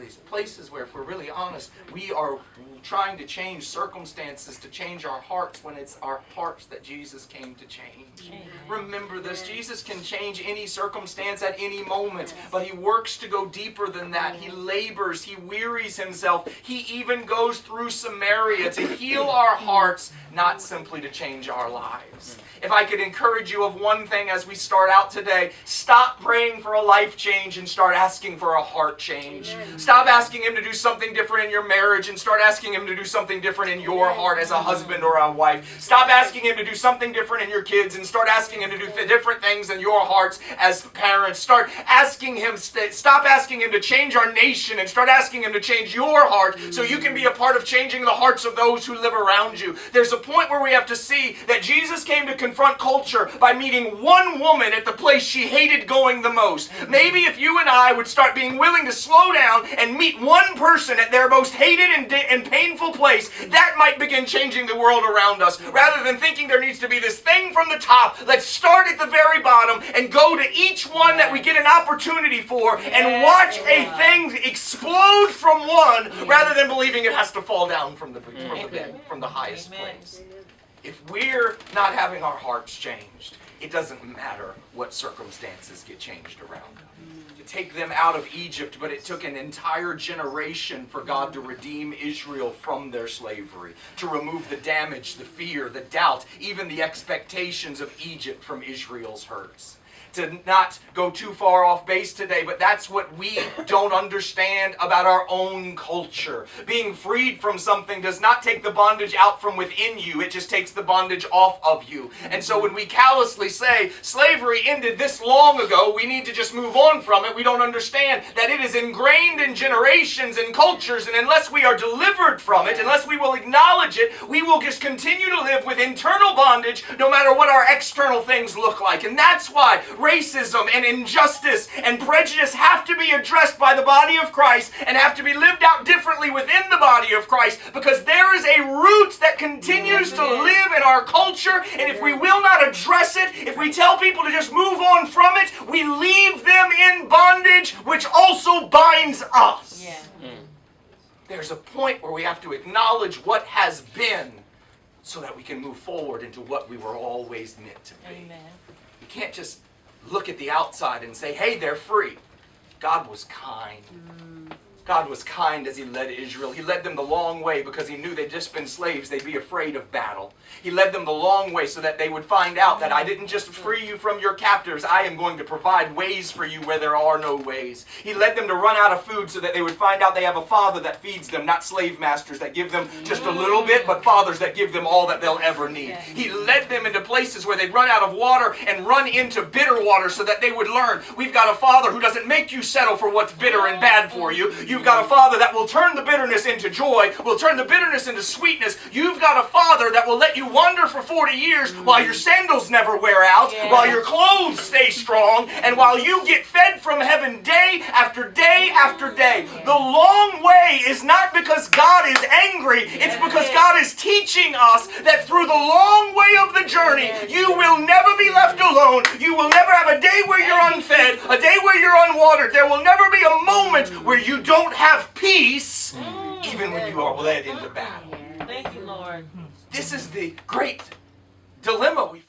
these places where, if we're really honest, we are trying to change circumstances to change our hearts when it's our hearts that Jesus came to change. Amen. Remember this, Jesus can change any circumstance at any moment, but He works to go deeper than that. He labors, He wearies Himself. He even goes through Samaria to heal our hearts, not simply to change our lives. If I could encourage you of one thing as we start out today, stop praying for a life change and start asking for a heart change. Amen. Stop asking Him to do something different in your marriage and start asking Him to do something different in your heart as a husband or a wife. Stop asking Him to do something different in your kids and start asking Him to do different things in your hearts as parents. Stop asking Him to change our nation and start asking Him to change your heart so you can be a part of changing the hearts of those who live around you. There's a point where we have to see that Jesus came to confront culture by meeting one woman at the place she hated going the most. Maybe if you and I would start being willing to slow down and meet one person at their most hated and painful place, that might begin changing the world around us. Rather than thinking there needs to be this thing from the top, let's start at the very bottom and go to each one that we get an opportunity for and watch a thing explode from one rather than believing it has to fall down from the highest place. If we're not having our hearts changed, it doesn't matter what circumstances get changed around them. To take them out of Egypt, but it took an entire generation for God to redeem Israel from their slavery, to remove the damage, the fear, the doubt, even the expectations of Egypt from Israel's hurts. To not go too far off base today, but that's what we don't understand about our own culture. Being freed from something does not take the bondage out from within you, it just takes the bondage off of you. And so when we callously say, slavery ended this long ago, we need to just move on from it, we don't understand that it is ingrained in generations and cultures, and unless we are delivered from it, unless we will acknowledge it, we will just continue to live with internal bondage no matter what our external things look like. And that's why racism and injustice and prejudice have to be addressed by the body of Christ and have to be lived out differently within the body of Christ, because there is a root that continues to live in our culture, and if we will not address it, if we tell people to just move on from it, we leave them in bondage, which also binds us. There's a point where we have to acknowledge what has been so that we can move forward into what we were always meant to be. Amen. You can't just look at the outside and say, hey, they're free. God was kind. God was kind as He led Israel. He led them the long way because He knew they'd just been slaves. They'd be afraid of battle. He led them the long way so that they would find out that I didn't just free you from your captors. I am going to provide ways for you where there are no ways. He led them to run out of food so that they would find out they have a Father that feeds them, not slave masters that give them just a little bit, but fathers that give them all that they'll ever need. He led them into places where they'd run out of water and run into bitter water so that they would learn, we've got a Father who doesn't make you settle for what's bitter and bad for you. You've got a Father that will turn the bitterness into joy, will turn the bitterness into sweetness. You've got a Father that will let you wander for 40 years while your sandals never wear out, while your clothes stay strong, and while you get fed from heaven day after day after day. The long way is not because God is angry, it's because God is teaching us that through the long way of the journey, you will never be left alone. You will never have a day where you're unfed, a day where you're unwatered. There will never be a moment where you don't have peace, even when you are led into battle. Thank you, Lord. This is the great dilemma we